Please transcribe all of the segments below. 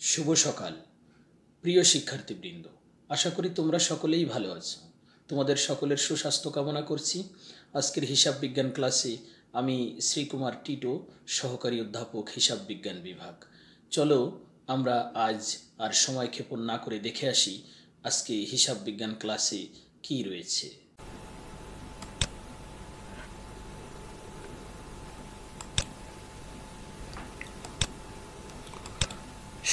শুভ সকাল প্রিয় শিক্ষার্থীবৃন্দ, আশা করি তোমরা সকলেই ভালো আছো। তোমাদের সকলের সুস্বাস্থ্য কামনা করছি। আজকের হিসাব বিজ্ঞান ক্লাসে আমি শ্রীকুমার টিটো, সহকারী অধ্যাপক হিসাব বিজ্ঞান বিভাগ। চলো আমরা আজ আর সময় ক্ষেপণ না করে দেখে আসি আজকে হিসাব বিজ্ঞান ক্লাসে কি রয়েছে।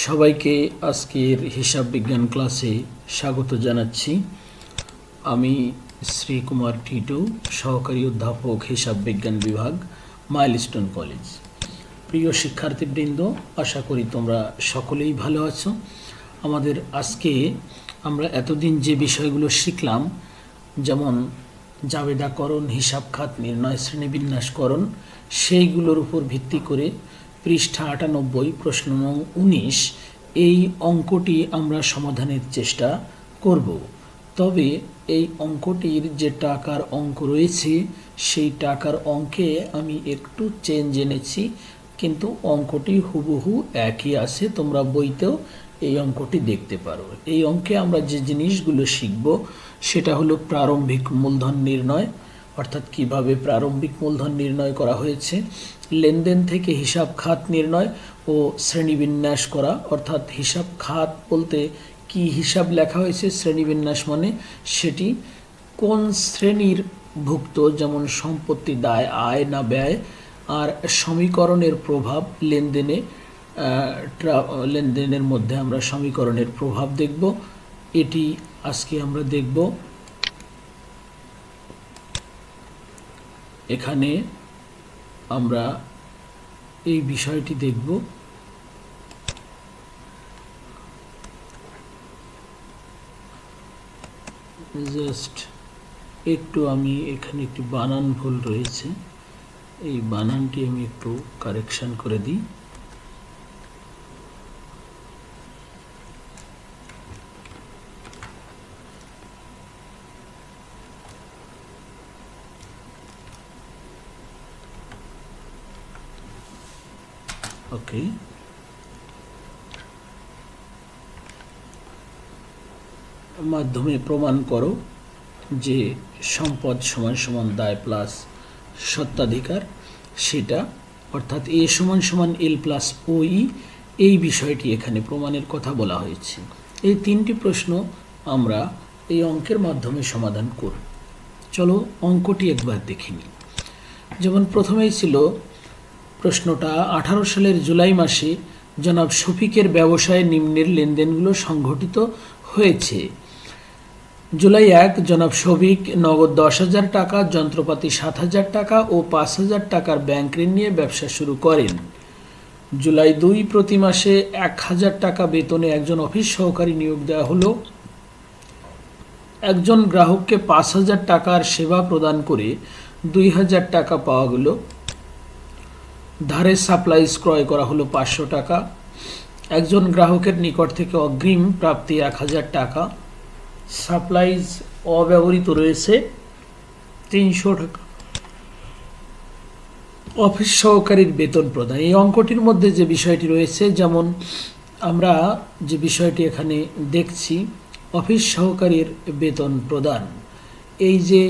সবাইকে আজকের হিসাব বিজ্ঞান ক্লাসে স্বাগত জানাচ্ছি। আমি শ্রীকুমার টিটো, সহকারী অধ্যাপক হিসাব বিজ্ঞান বিভাগ, মাইলস্টোন কলেজ। প্রিয় শিক্ষার্থীবৃন্দ, আশা করি তোমরা সকলেই ভালো আছো। আমাদের আজকে আমরা এতদিন যে বিষয়গুলো শিখলাম, যেমন জাবেদাকরণ, হিসাব খাত নির্ণয়, শ্রেণীবিন্যাসকরণ, সেইগুলোর উপর ভিত্তি করে পৃষ্ঠা ৯৮, প্রশ্ন নং ১৯, এই অঙ্কটি আমরা সমাধানের চেষ্টা করব। তবে এই অঙ্কটির যে টাকার অঙ্ক রয়েছে, সেই টাকার অঙ্কে আমি একটু চেঞ্জ এনেছি, কিন্তু অঙ্কটি হুবহু একই আছে। তোমরা বইতেও এই অঙ্কটি দেখতে পারো। এই অঙ্কে আমরা যে জিনিসগুলো শিখব সেটা হলো প্রারম্ভিক মূলধন নির্ণয়, অর্থাৎ কিভাবে প্রারম্ভিক মূলধন নির্ণয় করা হয়েছে, লেনদেন থেকে হিসাব খাত নির্ণয় ও শ্রেণীবিন্যাস করা, অর্থাৎ হিসাব খাত বলতে কি হিসাব লেখা হয়েছে, শ্রেণীবিন্যাস মানে সেটি কোন শ্রেণীর ভুক্ত, যেমন সম্পত্তি, দায়, আয় না ব্যয়, আর সমীকরণের প্রভাব লেনদেনের মধ্যে আমরা সমীকরণের প্রভাব দেখব। এটি আজকে আমরা দেখব। এখানে আমরা এই বিষয়টি দেখব। জাস্ট একটু আমি এখানে একটি বানান ভুল রয়েছে, এই বানানটি আমি একটু কারেকশন করে দিই। ওকে, মাধ্যমে প্রমাণ করো যে সম্পদ সমান সমান দায় প্লাস স্বত্বাধিকার, সেটা অর্থাৎ এ সমান সমান এল প্লাস ওই, এই বিষয়টি এখানে প্রমাণের কথা বলা হয়েছে। এই তিনটি প্রশ্ন আমরা এই অঙ্কের মাধ্যমে সমাধান করব। চলো অঙ্কটি একবার দেখে নিই। যেমন প্রথমেই ছিল প্রশ্নটা, ১৮ সালের জুলাই মাসে জনাব শফিকের ব্যবসায়ে নিম্নের লেনদেনগুলো সংঘটিত হয়েছে। জুলাই ১, জনাব শফিক নগদ ১০,০০০ টাকা, যন্ত্রপাতি ৭,০০০ টাকা ও ৫,০০০ টাকার ব্যাংক ঋণ নিয়ে ব্যবসা শুরু করেন। জুলাই ২, প্রতি মাসে ১,০০০ টাকা বেতনে একজন অফিস সহকারী নিয়োগ দেওয়া হলো। একজন গ্রাহককে ৫,০০০ টাকার সেবা প্রদান করে ২,০০০ টাকা পাওয়া গেল। ধারে সাপ্লাইজ ক্রয় করা হলো ৫০০ টাকা। একজন গ্রাহকের নিকট থেকে অগ্রিম প্রাপ্তি ১,০০০ টাকা। সাপ্লাইজ অব্যবহৃত রয়েছে ৩০০ টাকা। অফিস সহকারীর বেতন প্রদান, এই অঙ্কটির মধ্যে যে বিষয়টি রয়েছে, যেমন আমরা যে বিষয়টি এখানে দেখছি, অফিস সহকারীর বেতন প্রদান, এই যে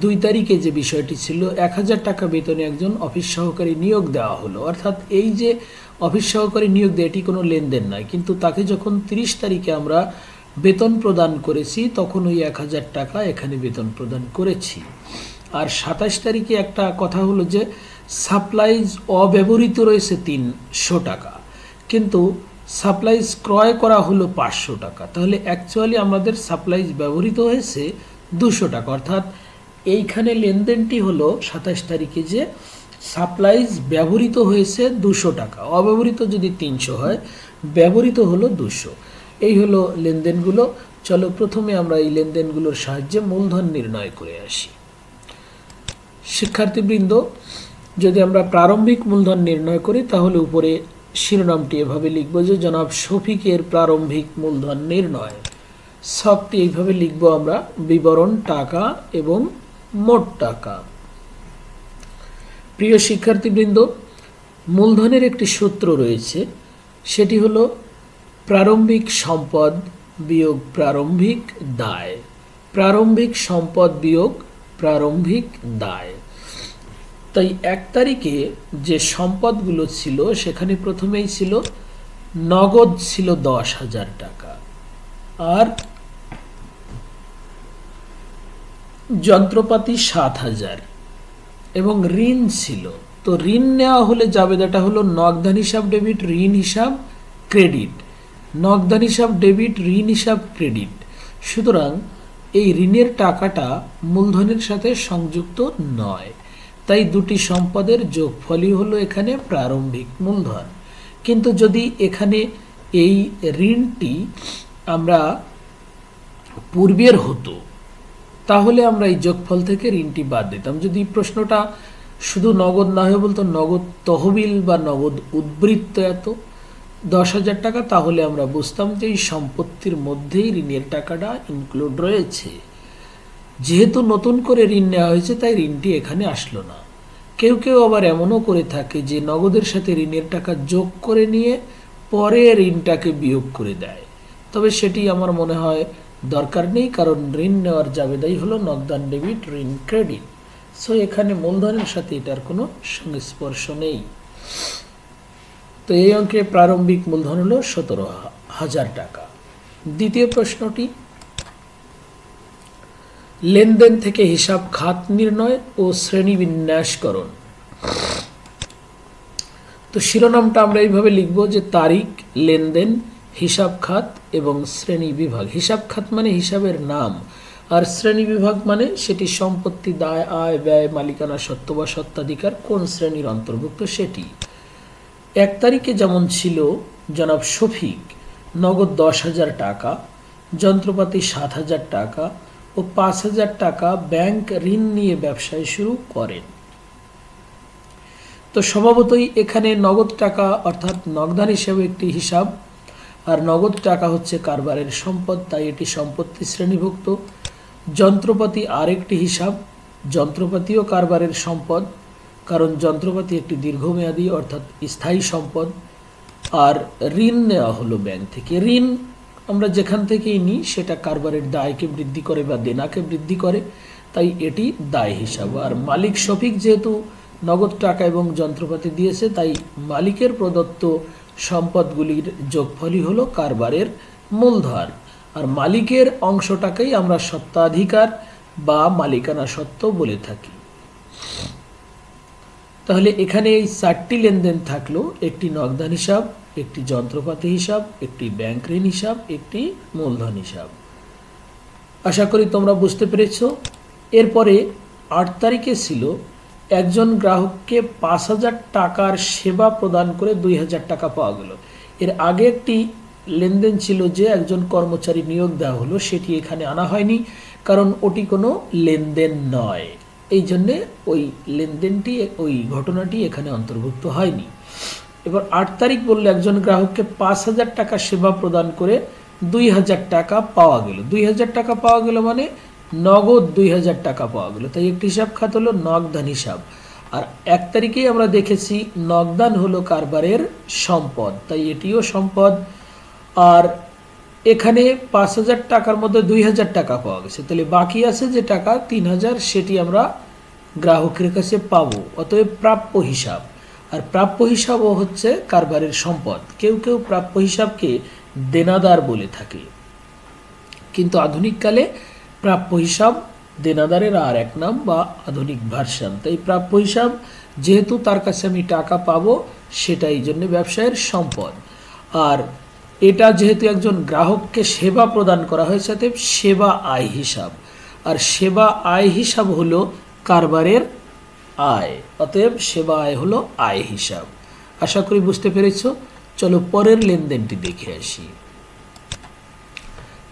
২ তারিখে যে বিষয়টি ছিল, ১,০০০ টাকা বেতনে একজন অফিস সহকারী নিয়োগ দেওয়া হলো। অর্থাৎ এই যে অফিস সহকারী নিয়োগ দেয়, এটি কোনো লেনদেন নয়, কিন্তু তাকে যখন ৩০ তারিখে আমরা বেতন প্রদান করেছি, তখন ওই ১,০০০ টাকা এখানে বেতন প্রদান করেছি। আর ২৭ তারিখে একটা কথা হলো যে সাপ্লাইজ অব্যবহৃত রয়েছে ৩০০ টাকা, কিন্তু সাপ্লাইজ ক্রয় করা হলো ৫০০ টাকা। তাহলে অ্যাকচুয়ালি আমাদের সাপ্লাইজ ব্যবহৃত হয়েছে ২০০ টাকা। অর্থাৎ এইখানে লেনদেনটি হলো ২৭ তারিখে যে সাপ্লাইজ ব্যবহৃত হয়েছে ২০০ টাকা, অব্যবহৃত যদি ৩০০ হয়, ব্যবহৃত হলো ২০০। এই হলো লেনদেনগুলো। চলো প্রথমে আমরা এই লেনদেনগুলোর সাহায্যে মূলধন নির্ণয় করে আসি। শিক্ষার্থীবৃন্দ, যদি আমরা প্রারম্ভিক মূলধন নির্ণয় করি, তাহলে উপরে শিরোনামটি এভাবে লিখব যে জনাব শফিকের প্রারম্ভিক মূলধন নির্ণয়। ছকটি এইভাবে লিখব আমরা, বিবরণ টাকা এবং মোট টাকা। প্রিয় শিক্ষার্থীবৃন্দ, মূলধনের একটি সূত্র রয়েছে, সেটি হলো প্রারম্ভিক সম্পদ বিয়োগ প্রারম্ভিক দায়, প্রারম্ভিক সম্পদ বিয়োগ প্রারম্ভিক দায়। তাই 1 তারিখে যে সম্পদগুলো ছিল সেখানে প্রথমেই ছিল নগদ ছিল 10,000 টাকা, আর যন্ত্রপাতি 7,000 এবং ঋণ ছিল। তো ঋণ নেওয়া হলে জাবেদাটা হলো নগদান হিসাব ডেবিট, ঋণ হিসাব ক্রেডিট, নগদান হিসাব ডেবিট, ঋণ হিসাব ক্রেডিট। সুতরাং এই ঋণের টাকাটা মূলধনের সাথে সংযুক্ত নয়, তাই দুটি সম্পদের যোগফলই হলো এখানে প্রারম্ভিক মূলধন। কিন্তু যদি এখানে এই ঋণটি আমরা পূর্বের হতো তাহলে আমরা এই যোগফল থেকে ঋণটি বাদ দিতাম। যদি প্রশ্নটা শুধু নগদ না হয়ে বলতো নগদ তহবিল বা নগদ উদ্বৃত্ত এত 10,000 টাকা, তাহলে আমরা বুঝতাম যে এই সম্পত্তির মধ্যেই ঋণের টাকাটা ইনক্লুড রয়েছে। যেহেতু নতুন করে ঋণ নেওয়া হয়েছে তাই ঋণটি এখানে আসলো না। কেউ কেউ আবার এমনও করে থাকে যে নগদের সাথে ঋণের টাকা যোগ করে নিয়ে পরে ঋণটাকে বিয়োগ করে দেয়, তবে সেটি আমার মনে হয় দরকার নেই, কারণ ঋণ নেওয়ার জাবেদাই হলো নগদান ডেবিট, ঋণ ক্রেডিট। সো এখানে মূলধনের সাথে এটার কোনো সংস্পর্শ নেই। তো এই অঙ্কে প্রারম্ভিক মূলধন হলো 17,000 টাকা। দ্বিতীয় প্রশ্নটি, লেনদেন থেকে হিসাব খাত নির্ণয় ও শ্রেণী বিন্যাসকরণ। তো শিরোনামটা আমরা এইভাবে লিখব যে তারিখ, লেনদেন, হিসাব খাত এবং শ্রেণী বিভাগ। হিসাব খাত মানে হিসাবের নাম, আর শ্রেণী বিভাগ মানে সেটি সম্পত্তি, দায়, আয়, ব্যয়, মালিকানা সত্ত্ব বা সত্ত্বাধিকার কোন শ্রেণীর অন্তর্ভুক্ত সেটি। 1 তারিখে যেমন ছিল জনাব শফিক নগদ 10,000 টাকা, যন্ত্রপাতি 7,000 টাকা ও 5,000 টাকা ব্যাংক ঋণ নিয়ে ব্যবসায় শুরু করেন। তো স্বভাবতই এখানে নগদ টাকা অর্থাৎ নগদান হিসেবে একটি হিসাব, আর নগদ টাকা হচ্ছে কারবারের সম্পদ, তাই এটি সম্পত্তি শ্রেণীভুক্ত। যন্ত্রপাতি আরেকটি হিসাব, যন্ত্রপাতিও কারবারের সম্পদ, কারণ যন্ত্রপাতি একটি দীর্ঘমেয়াদী অর্থাৎ স্থায়ী সম্পদ। আর ঋণ নেওয়া হলো ব্যাংক থেকে। ঋণ আমরা যেখান থেকেই নিই সেটা কারবারের দায়কে বৃদ্ধি করে বা দেনাকে বৃদ্ধি করে, তাই এটি দায় হিসাব। আর মালিক শফিক যেহেতু নগদ টাকা এবং যন্ত্রপাতি দিয়েছে, তাই মালিকের প্রদত্ত সম্পদগুলির যোগফলই হলো কারবারের মূলধন। আর মালিকের অংশটাকেই আমরা সত্ত্বাধিকার বা মালিকানা সত্ত্ব বলে থাকি। তাহলে এখানে এই 4টি লেনদেন থাকলো, একটি নগদান হিসাব, একটি যন্ত্রপাতি হিসাব, একটি ব্যাংক ঋণ হিসাব, একটি মূলধন হিসাব। আশা করি তোমরা বুঝতে পেরেছ। এরপরে 8 তারিখে ছিল একজন গ্রাহককে 5,000 টাকার সেবা প্রদান করে 2,000 টাকা পাওয়া গেল। এর আগে একটি লেনদেন ছিল যে একজন কর্মচারী নিয়োগ দেওয়া হলো, সেটি এখানে আনা হয়নি, কারণ ওটি কোনো লেনদেন নয়, এই জন্যে ওই লেনদেনটি ওই ঘটনাটি এখানে অন্তর্ভুক্ত হয়নি। এবার 8 তারিখ বললে একজন গ্রাহককে 5,000 টাকা সেবা প্রদান করে 2,000 টাকা পাওয়া গেল। 2,000 টাকা পাওয়া গেল মানে নগদ 2,000 টাকা পাওয়া গেল, তাই একটি হিসাব খাত হলো নগদান হিসাব। আর 1 তারিখেই আমরা দেখেছি নগদান হলো কারবারের সম্পদ, তাই এটিও সম্পদ। আর এখানে 5,000 টাকার মধ্যে 2,000 টাকা পাওয়া গেছে, তাহলে বাকি আছে যে টাকা 3,000, সেটি আমরা গ্রাহকের কাছে পাবো, অতএব প্রাপ্য হিসাব। আর প্রাপ্য হিসাবও হচ্ছে কারবারের সম্পদ। কেউ কেউ প্রাপ্য হিসাবকে দেনাদার বলে থাকে, কিন্তু আধুনিককালে প্রাপ্য হিসাব দেনাদারের আর এক নাম বা আধুনিক ভার্সন। তাই প্রাপ্য হিসাব যেহেতু তার কাছে আমি টাকা পাবো, সেটা এই জন্য ব্যবসায়ের সম্পদ। আর এটা যেহেতু একজন গ্রাহককে সেবা প্রদান করা হয়েছে, অতএব সেবা আয় হিসাব। আর সেবা আয় হিসাব হলো কারবারের আয়, অতএব সেবা আয় হলো আয় হিসাব। আশা করি বুঝতে পেরেছ। চলো পরের লেনদেনটি দেখে আসি।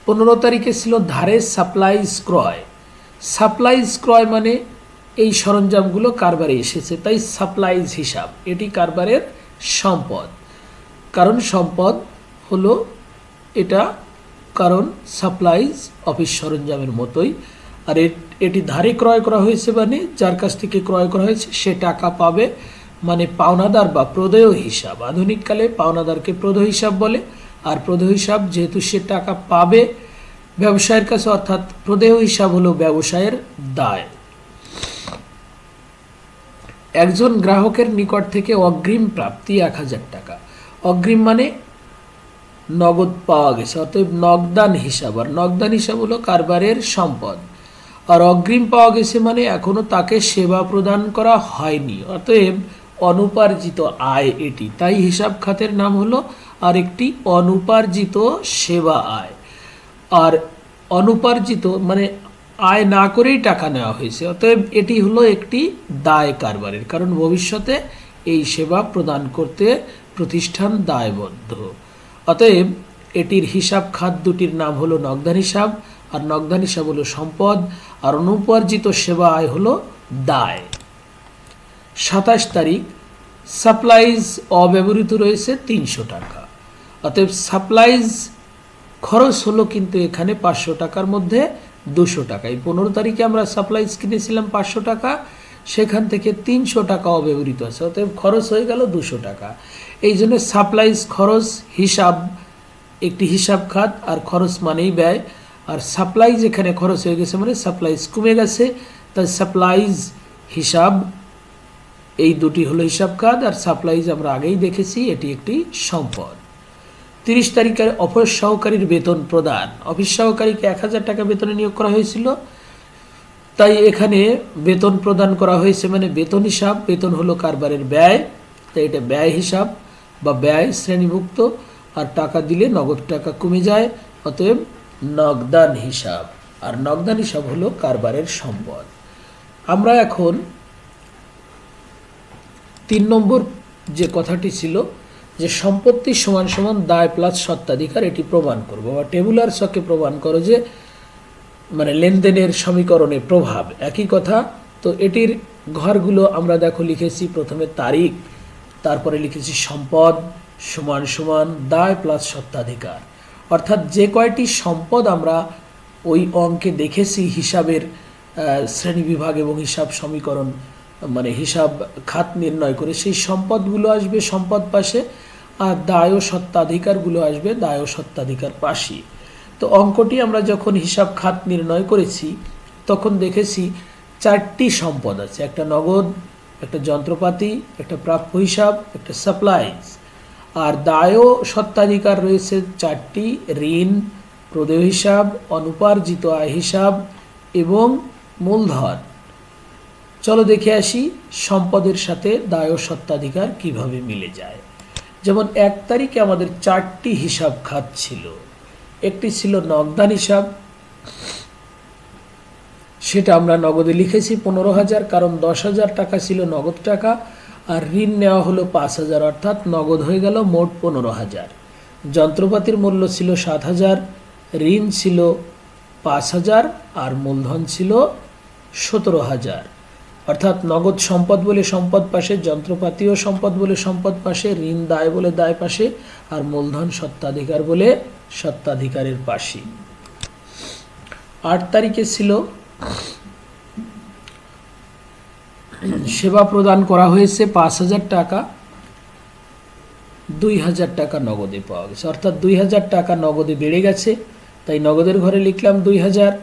15 তারিখে ছিল ধারে সাপ্লাইজ ক্রয়। সাপ্লাইজ ক্রয় মানে এই সরঞ্জামগুলো কারবারে এসেছে, তাই সাপ্লাইজ হিসাব, এটি কারবারের সম্পদ। কারণ সম্পদ হলো এটা, কারণ সাপ্লাইজ অফিস সরঞ্জামের মতোই। আর এটি ধারে ক্রয় করা হয়েছে মানে যার কাছ থেকে ক্রয় করা হয়েছে সে টাকা পাবে, মানে পাওনাদার বা প্রদেয় হিসাব। আধুনিককালে পাওনাদারকে প্রদেয় হিসাব বলে, আর প্রদেয় হিসাব যেহেতু সে টাকা পাবে ব্যবসায়ের কাছে, অর্থাৎ প্রদেয় হিসাব হলো ব্যবসায়ের দায়। একজন গ্রাহকের নিকট থেকে অগ্রিম প্রাপ্তি 1000 টাকা। অগ্রিম মানে নগদ পাওয়া গেছে, অতএব নগদান হিসাব। আর নগদান হিসাব হলো কারবারের সম্পদ। আর অগ্রিম পাওয়া গেছে মানে এখনো তাকে সেবা প্রদান করা হয়নি, অতএব অনুপার্জিত আয় এটি। তাই হিসাব খাতের নাম হলো আরেকটি অনুপার্জিত সেবা আয়। আর অনুপার্জিত মানে আয় না করেই টাকা নেওয়া হয়েছে, অতএব এটি হলো একটি দায় কারবারের, কারণ ভবিষ্যতে এই সেবা প্রদান করতে প্রতিষ্ঠান দায়বদ্ধ। অতএব এটির হিসাব খাত দুটির নাম হলো নগদান হিসাব, আর নগদান হিসাব হলো সম্পদ, আর অনুপার্জিত সেবা আয় হলো দায়। 27 তারিখ সাপ্লাইজ অব্যবহৃত রয়েছে 300 টাকা। অতএব সাপ্লাইজ খরচ হলো কিন্তু এখানে 500 টাকার মধ্যে 200 টাকা। এই 15 তারিখে আমরা সাপ্লাইজ কিনেছিলাম 500 টাকা, সেখান থেকে 300 টাকা অব্যবহৃত আছে, অতএব খরচ হয়ে গেল 200 টাকা। এই জন্য সাপ্লাইজ খরচ হিসাব একটি হিসাব খাত, আর খরচ মানেই ব্যয়। আর সাপ্লাইজ এখানে খরচ হয়ে গেছে মানে সাপ্লাইজ কমে গেছে, তাই সাপ্লাইজ হিসাব এই দুটি হলো হিসাব খাত। আর সাপ্লাইজ আমরা আগেই দেখেছি এটি একটি সম্পদ। 30 তারিখে অফিস সহকারীর বেতন প্রদান। অফিস সহকারীকে 1000 টাকা বেতনে নিয়োগ করা হয়েছিল, তাই এখানে বেতন প্রদান করা হয়েছে মানে বেতন হিসাব। বেতন হলো কারবারের ব্যয়, তাই এটা ব্যয় হিসাব বা ব্যয় শ্রেণীভুক্ত। আর টাকা দিলে নগদ টাকা কমে যায়, অতএব নগদান হিসাব। আর নগদান হিসাব হলো কারবারের সম্পদ। আমরা এখন 3 নম্বর যে কথাটি ছিল যে সম্পত্তি সমান সমান দায় প্লাস স্বত্বাধিকার, এটি প্রমাণ করব বা টেবুলার ছকে প্রমাণ করো যে মানে লেনদেনের সমীকরণে প্রভাব একই কথা। তো এটির ঘরগুলো আমরা দেখো লিখেছি, প্রথমে তারিখ, তারপরে লিখেছি সম্পদ সমান সমান দায় প্লাস স্বত্বাধিকার। অর্থাৎ যে কয়টি সম্পদ আমরা ওই অঙ্কে দেখেছি হিসাবের শ্রেণীবিভাগ এবং হিসাব সমীকরণ মানে হিসাব খাত নির্ণয় করে, সেই সম্পদগুলো আসবে সম্পদ পাশে, আর দায় ও স্বত্বাধিকারগুলো আসবে দায় ও স্বত্বাধিকার পাশে। তো অঙ্কটি আমরা যখন হিসাব খাত নির্ণয় করেছি তখন দেখেছি 4টি সম্পদ আছে, একটা নগদ, একটা যন্ত্রপাতি, একটা প্রাপ্য হিসাব, একটা সাপ্লাইজ। আর দায় ও স্বত্বাধিকার রয়েছে 4টি, ঋণ, প্রদেয় হিসাব, অনুপার্জিত আয় হিসাব এবং মূলধন। চলো দেখে আসি সম্পদের সাথে দায় ও স্বত্বাধিকার কিভাবে মিলে যায়। যেমন 1 তারিখে আমাদের 4টি হিসাব খাত ছিল। একটি ছিল নগদান হিসাব, সেটা আমরা নগদে লিখেছি 15,000, কারণ 10,000 টাকা ছিল নগদ টাকা, আর ঋণ নেওয়া হলো 5,000, অর্থাৎ নগদ হয়ে গেল মোট 15,000। যন্ত্রপাতির মূল্য ছিল 7,000, ঋণ ছিল 5,000, আর মূলধন ছিল 17,000। অর্থাৎ নগদ সম্পদ বলে সম্পদ পাশে, যন্ত্রপাতিও সম্পদ বলে সম্পদ পাশে, ঋণ দায় বলে দায় পাশে, আর মূলধন স্বত্বাধিকার বলে স্বত্বাধিকারের পাশে। 8 তারিখে ছিল সেবা প্রদান করা হয়েছে 5,000 টাকা, 2,000 টাকা নগদে পাওয়া গেছে, অর্থাৎ 2,000 টাকা নগদে বেড়ে গেছে, তাই নগদের ঘরে লিখলাম 2,000।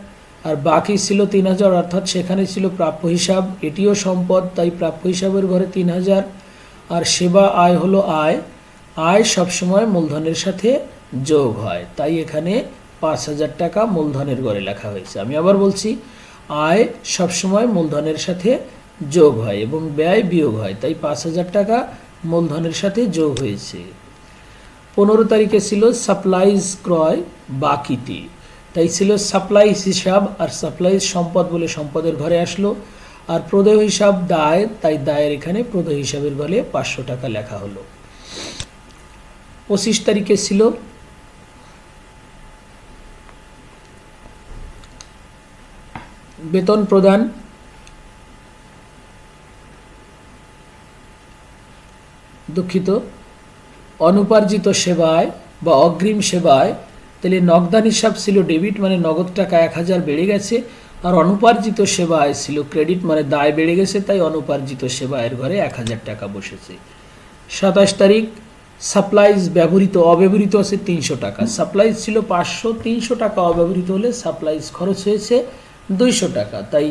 আর বাকি ছিল 3,000, অর্থাৎ সেখানে ছিল প্রাপ্য হিসাব, এটিও সম্পদ, তাই প্রাপ্য হিসাবের ঘরে 3,000। আর সেবা আয় হলো আয়, আয় সবসময় মূলধনের সাথে যোগ হয়, তাই এখানে 5,000 টাকা মূলধনের ঘরে লেখা হয়েছে। আমি আবার বলছি, আয় সবসময় মূলধনের সাথে যোগ হয় এবং ব্যয় বিয়োগ হয়, তাই 5,000 টাকা মূলধনের সাথে যোগ হয়েছে। 15 তারিখে ছিল সাপ্লাইজ ক্রয় বাকিতে, তাই ছিল সাপ্লাইজ হিসাব, আর সাপ্লাইজ সম্পদ বলে সম্পদের ঘরে আসলো। আর প্রদেয় হিসাব দায়, তাই দায়ের এখানে প্রদেয় হিসাবের ঘরে 500 টাকা লেখা হলো। 25 তারিখে ছিল বেতন প্রদান, দুঃখিত, অনুপার্জিত সেবায় বা অগ্রিম সেবায়। তাহলে নগদান হিসাব ছিল ডেবিট, মানে নগদ টাকা 1000 বেড়ে গেছে, আর অনুপার্জিত সেবায় ছিল ক্রেডিট, মানে দায় বেড়ে গেছে, তাই অনুপার্জিত সেবায়ের ঘরে 1000 টাকা বসেছে। 27 তারিখ সাপ্লাইজ ব্যবহৃত অব্যবহৃত আছে 300 টাকা, সাপ্লাইজ ছিল 500, 300 টাকা অব্যবহৃত হলে সাপ্লাইজ খরচ হয়েছে 200 টাকা। তাই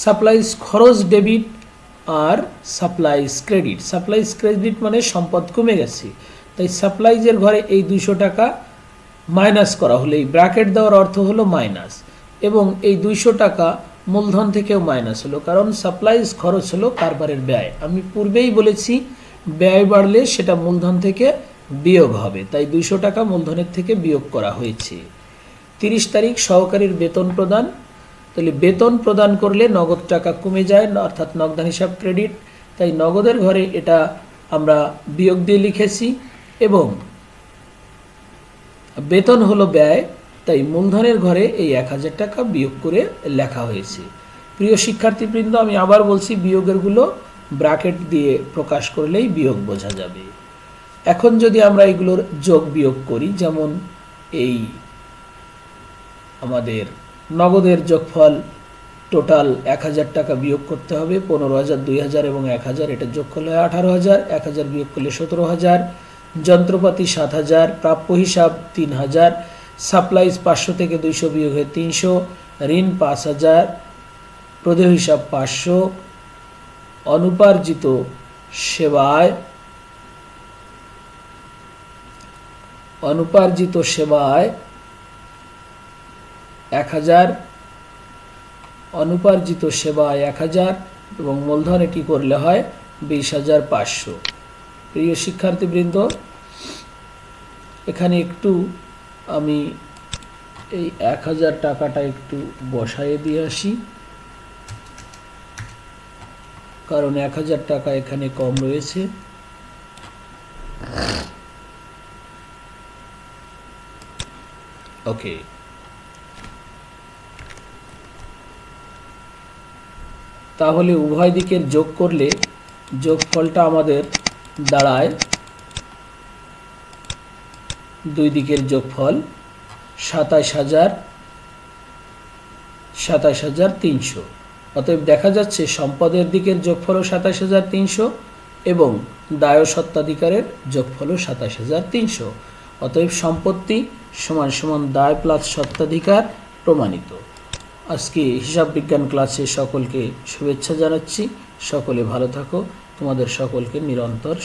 সাপ্লাইজ খরচ ডেবিট আর সাপ্লাইজ ক্রেডিট। সাপ্লাইজ ক্রেডিট মানে সম্পদ কমে গেছে, তাই সাপ্লাইজের ঘরে এই 200 টাকা মাইনাস করা হলে এই ব্র্যাকেট দেওয়ার অর্থ হলো মাইনাস, এবং এই 200 টাকা মূলধন থেকেও মাইনাস হলো, কারণ সাপ্লাইজ খরচ হলো কারবারের ব্যয়। আমি পূর্বেই বলেছি ব্যয় বাড়লে সেটা মূলধন থেকে বিয়োগ হবে, তাই 200 টাকা মূলধনের থেকে বিয়োগ করা হয়েছে। 30 তারিখ সহকারীর বেতন প্রদান, তাহলে বেতন প্রদান করলে নগদ টাকা কমে যায়, অর্থাৎ নগদান হিসাব ক্রেডিট, তাই নগদের ঘরে এটা আমরা বিয়োগ দিয়ে লিখেছি, এবং বেতন হলো ব্যয়, তাই মূলধনের ঘরে এই 1000 টাকা বিয়োগ করে লেখা হয়েছে। প্রিয় শিক্ষার্থীবৃন্দ, আমি আবার বলছি বিয়োগেরগুলো ব্র্যাকেট দিয়ে প্রকাশ করলেই বিয়োগ বোঝা যাবে। এখন যদি আমরা এগুলোর যোগ বিয়োগ করি, যেমন এই আমাদের নগদের যোগফল টোটাল 1000 টাকা বিয়োগ করতে হবে, 15,000, 2000 এবং 1000, এটা যোগ করলে 18,000, 1000 বিয়োগ করলে 17,000, যন্ত্রপাতি 7,000, প্রাপ্য হিসাব 3,000, সাপ্লাইজ 500 থেকে 200 বিয়োগ হয়ে 300, ঋণ 5,000, প্রদেয় হিসাব 500, অনুপার্জিত সেবায় 1000, অনুপার্জিত সেবায় 1000 এবং মূলধন এটি করলে হয় 20,500। প্রিয় শিক্ষার্থীবৃন্দ, এখানে একটু আমি এই 1000 টাকাটা একটু বসায়ে দিয়ে আসি, কারণ 1000 টাকা এখানে কম রয়েছে। ওকে, তাহলে উভয় দিকের যোগ করলে যোগফলটা আমাদের দাঁড়ায়, দুই দিকের যোগফল 27,300। অতএব দেখা যাচ্ছে সম্পদের দিকের যোগফল 27,300 এবং দায় সত্ত্বাধিকারের যোগফল 27,300। অতএব সম্পত্তি সমান সমান দায় প্লাস সত্ত্বাধিকার প্রমাণিত। আজকে হিসাব বিজ্ঞান ক্লাসে সকলকে শুভেচ্ছা জানাচ্ছি। সকলে ভালো থাকো, তোমাদের সকলকে নিরন্তর